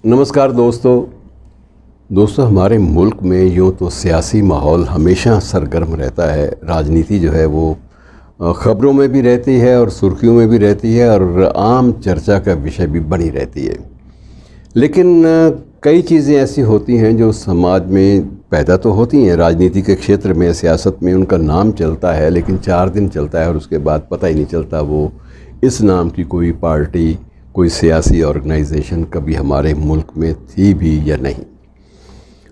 नमस्कार दोस्तों हमारे मुल्क में यूँ तो सियासी माहौल हमेशा सरगर्म रहता है। राजनीति जो है वो ख़बरों में भी रहती है और सुर्खियों में भी रहती है और आम चर्चा का विषय भी बनी रहती है। लेकिन कई चीज़ें ऐसी होती हैं जो समाज में पैदा तो होती हैं। राजनीति के क्षेत्र में, सियासत में उनका नाम चलता है, लेकिन 4 दिन चलता है और उसके बाद पता ही नहीं चलता वो इस नाम की कोई पार्टी, कोई सियासी ऑर्गेनाइजेशन कभी हमारे मुल्क में थी भी या नहीं।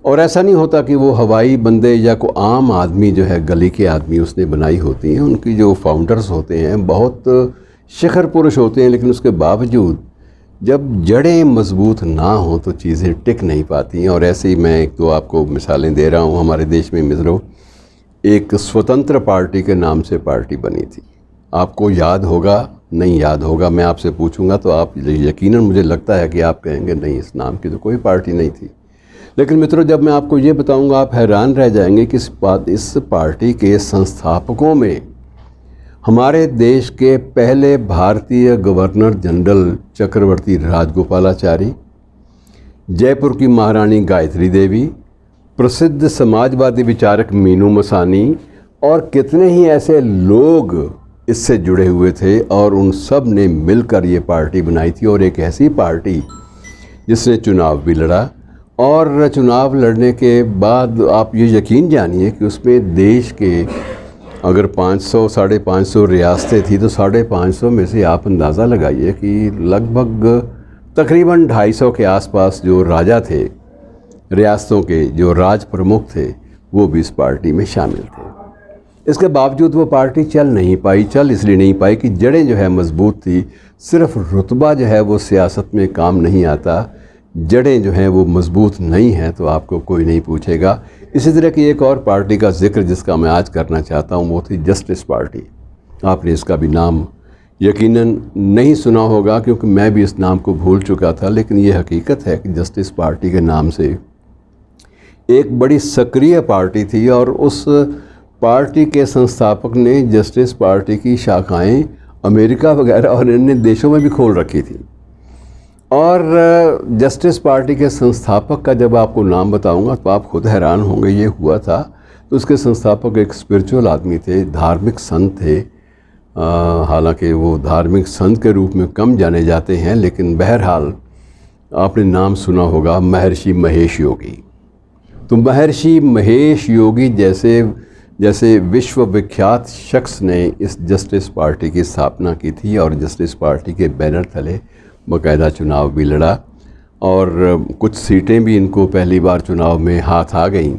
और ऐसा नहीं होता कि वो हवाई बंदे या को आम आदमी जो है, गली के आदमी उसने बनाई होती हैं। उनकी जो फाउंडर्स होते हैं बहुत शिखर पुरुष होते हैं, लेकिन उसके बावजूद जब जड़ें मजबूत ना हों तो चीज़ें टिक नहीं पाती हैं। और ऐसे ही मैं एक तो आपको मिसालें दे रहा हूँ। हमारे देश में मित्रों एक स्वतंत्र पार्टी के नाम से पार्टी बनी थी। आपको याद होगा, नहीं याद होगा, मैं आपसे पूछूंगा तो आप यकीनन, मुझे लगता है कि आप कहेंगे नहीं, इस नाम की तो कोई पार्टी नहीं थी। लेकिन मित्रों जब मैं आपको ये बताऊंगा आप हैरान रह जाएंगे कि इस पार्टी के संस्थापकों में हमारे देश के पहले भारतीय गवर्नर जनरल चक्रवर्ती राजगोपालाचारी, जयपुर की महारानी गायत्री देवी, प्रसिद्ध समाजवादी विचारक मीनू मसानी और कितने ही ऐसे लोग इससे जुड़े हुए थे। और उन सब ने मिलकर ये पार्टी बनाई थी। और एक ऐसी पार्टी जिसने चुनाव भी लड़ा, और चुनाव लड़ने के बाद आप ये यकीन जानिए कि उसमें देश के अगर 500 साढ़े 500 रियासतें थी तो 550 में से आप अंदाज़ा लगाइए कि लगभग तकरीबन 250 के आसपास जो राजा थे, रियासतों के जो राज प्रमुख थे, वो भी इस पार्टी में शामिल थे। इसके बावजूद वो पार्टी चल नहीं पाई। चल इसलिए नहीं पाई कि जड़ें जो है मजबूत थी। सिर्फ रुतबा जो है वो सियासत में काम नहीं आता, जड़ें जो हैं वो मजबूत नहीं हैं तो आपको कोई नहीं पूछेगा। इसी तरह की एक और पार्टी का जिक्र जिसका मैं आज करना चाहता हूँ वो थी जस्टिस पार्टी। आपने इसका भी नाम यकीनन नहीं सुना होगा क्योंकि मैं भी इस नाम को भूल चुका था। लेकिन ये हकीकत है कि जस्टिस पार्टी के नाम से एक बड़ी सक्रिय पार्टी थी और उस पार्टी के संस्थापक ने जस्टिस पार्टी की शाखाएं अमेरिका वगैरह और अन्य देशों में भी खोल रखी थी। और जस्टिस पार्टी के संस्थापक का जब आपको नाम बताऊंगा तो आप खुद हैरान होंगे। ये हुआ था तो उसके संस्थापक एक स्पिरिचुअल आदमी थे, धार्मिक संत थे। हालांकि वो धार्मिक संत के रूप में कम जाने जाते हैं, लेकिन बहरहाल आपने नाम सुना होगा महर्षि महेश योगी। तो महर्षि महेश योगी जैसे विश्वविख्यात शख्स ने इस जस्टिस पार्टी की स्थापना की थी और जस्टिस पार्टी के बैनर तले बाकायदा चुनाव भी लड़ा और कुछ सीटें भी इनको पहली बार चुनाव में हाथ आ गईं।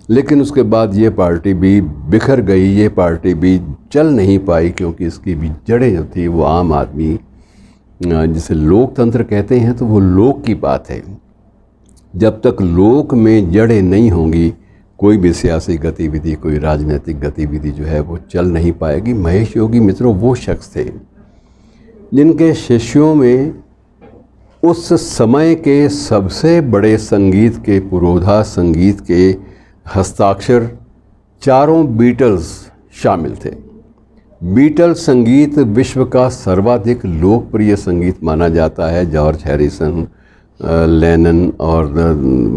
लेकिन उसके बाद ये पार्टी भी बिखर गई, ये पार्टी भी चल नहीं पाई क्योंकि इसकी भी जड़ें जो थी वो आम आदमी, जिसे लोकतंत्र कहते हैं तो वो लोक की बात है। जब तक लोक में जड़ें नहीं होंगी कोई भी सियासी गतिविधि, कोई राजनीतिक गतिविधि जो है वो चल नहीं पाएगी। महेश योगी मित्रों वो शख्स थे जिनके शिष्यों में उस समय के सबसे बड़े संगीत के पुरोधा, संगीत के हस्ताक्षर चारों बीटल्स शामिल थे। बीटल संगीत विश्व का सर्वाधिक लोकप्रिय संगीत माना जाता है। जॉर्ज हैरिसन, लेनन और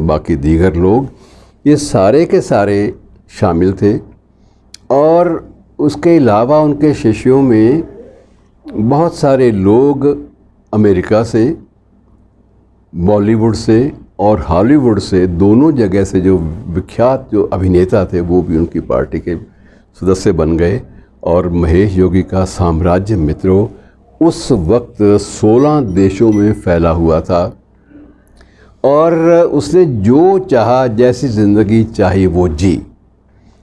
बाकी दीगर लोग, ये सारे के सारे शामिल थे। और उसके अलावा उनके शिष्यों में बहुत सारे लोग अमेरिका से, बॉलीवुड से और हॉलीवुड से, दोनों जगह से जो विख्यात जो अभिनेता थे वो भी उनकी पार्टी के सदस्य बन गए। और महेश योगी का साम्राज्य मित्रों उस वक्त 16 देशों में फैला हुआ था और उसने जो चाहा, जैसी ज़िंदगी चाही वो जी।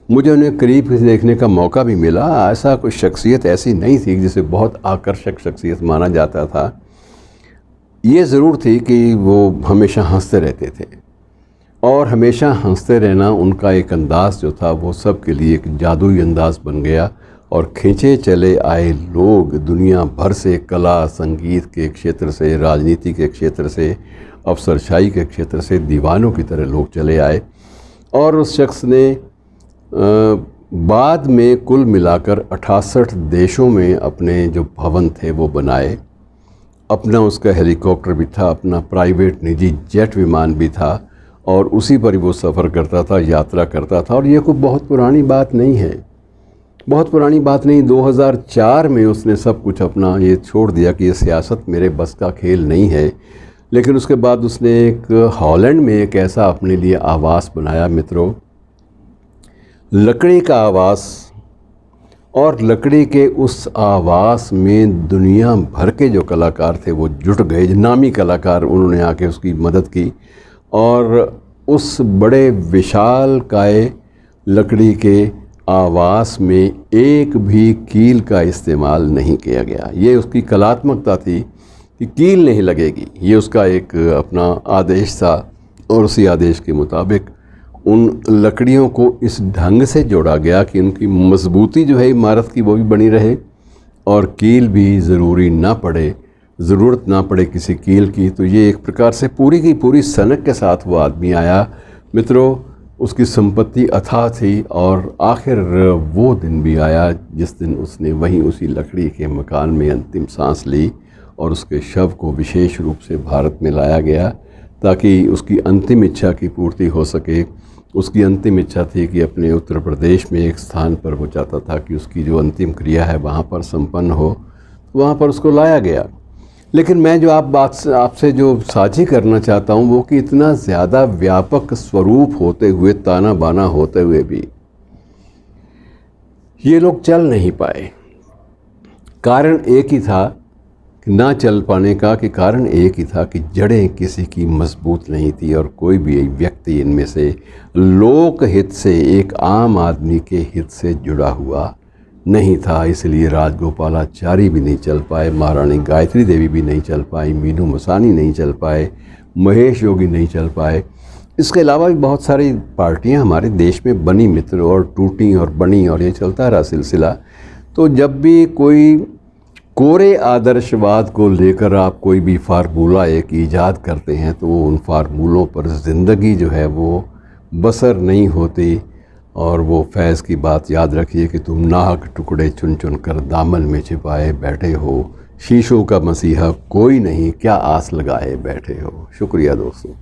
मुझे उन्हें करीब से देखने का मौका भी मिला। ऐसा कोई शख्सियत ऐसी नहीं थी जिसे बहुत आकर्षक शख्सियत माना जाता था। ये ज़रूर थी कि वो हमेशा हंसते रहते थे और हमेशा हंसते रहना उनका एक अंदाज़ जो था वो सब के लिए एक जादुई अंदाज़ बन गया। और खींचे चले आए लोग दुनिया भर से, कला संगीत के क्षेत्र से, राजनीति के क्षेत्र से, अफसरशाही के क्षेत्र से दीवानों की तरह लोग चले आए। और उस शख्स ने बाद में कुल मिलाकर 68 देशों में अपने जो भवन थे वो बनाए। अपना उसका हेलीकॉप्टर भी था, अपना प्राइवेट निजी जेट विमान भी था और उसी पर ही वो सफ़र करता था, यात्रा करता था। और ये कोई बहुत पुरानी बात नहीं है, बहुत पुरानी बात नहीं। 2004 में उसने सब कुछ अपना ये छोड़ दिया कि ये सियासत मेरे बस का खेल नहीं है। लेकिन उसके बाद उसने एक हॉलैंड में एक ऐसा अपने लिए आवास बनाया मित्रों, लकड़ी का आवास। और लकड़ी के उस आवास में दुनिया भर के जो कलाकार थे वो जुट गए, नामी कलाकार, उन्होंने आके उसकी मदद की। और उस बड़े विशालकाय लकड़ी के आवास में एक भी कील का इस्तेमाल नहीं किया गया। ये उसकी कलात्मकता थी कि कील नहीं लगेगी, ये उसका एक अपना आदेश था। और उसी आदेश के मुताबिक उन लकड़ियों को इस ढंग से जोड़ा गया कि उनकी मजबूती जो है इमारत की वो भी बनी रहे और कील भी ज़रूरी ना पड़े, ज़रूरत ना पड़े किसी कील की। तो ये एक प्रकार से पूरी की पूरी सनक के साथ वो आदमी आया मित्रों। उसकी संपत्ति अथाह थी और आखिर वो दिन भी आया जिस दिन उसने वहीं उसी लकड़ी के मकान में अंतिम सांस ली और उसके शव को विशेष रूप से भारत में लाया गया ताकि उसकी अंतिम इच्छा की पूर्ति हो सके। उसकी अंतिम इच्छा थी कि अपने उत्तर प्रदेश में एक स्थान पर वो चाहता था कि उसकी जो अंतिम क्रिया है वहाँ पर संपन्न हो, वहाँ पर उसको लाया गया। लेकिन मैं जो आपसे जो साझी करना चाहता हूँ वो कि इतना ज़्यादा व्यापक स्वरूप होते हुए, ताना बाना होते हुए भी ये लोग चल नहीं पाए। कारण एक ही था कि ना चल पाने का, कि कारण एक ही था कि जड़ें किसी की मजबूत नहीं थी और कोई भी व्यक्ति इनमें से लोक हित से, एक आम आदमी के हित से जुड़ा हुआ नहीं था। इसलिए राजगोपालाचारी भी नहीं चल पाए, महारानी गायत्री देवी भी नहीं चल पाई, मीनू मसानी नहीं चल पाए, महेश योगी नहीं चल पाए। इसके अलावा भी बहुत सारी पार्टियां हमारे देश में बनी मित्र, और टूटी और बनी, और ये चलता रहा सिलसिला। तो जब भी कोई कोरे आदर्शवाद को लेकर आप कोई भी फार्मूला एक ईजाद करते हैं तो उन फार्मूलों पर ज़िंदगी जो है वो बसर नहीं होती। और वो फैज़ की बात याद रखिए कि तुम नाक टुकड़े चुन चुन कर दामन में छिपाए बैठे हो, शीशों का मसीहा कोई नहीं, क्या आस लगाए बैठे हो। शुक्रिया दोस्तों।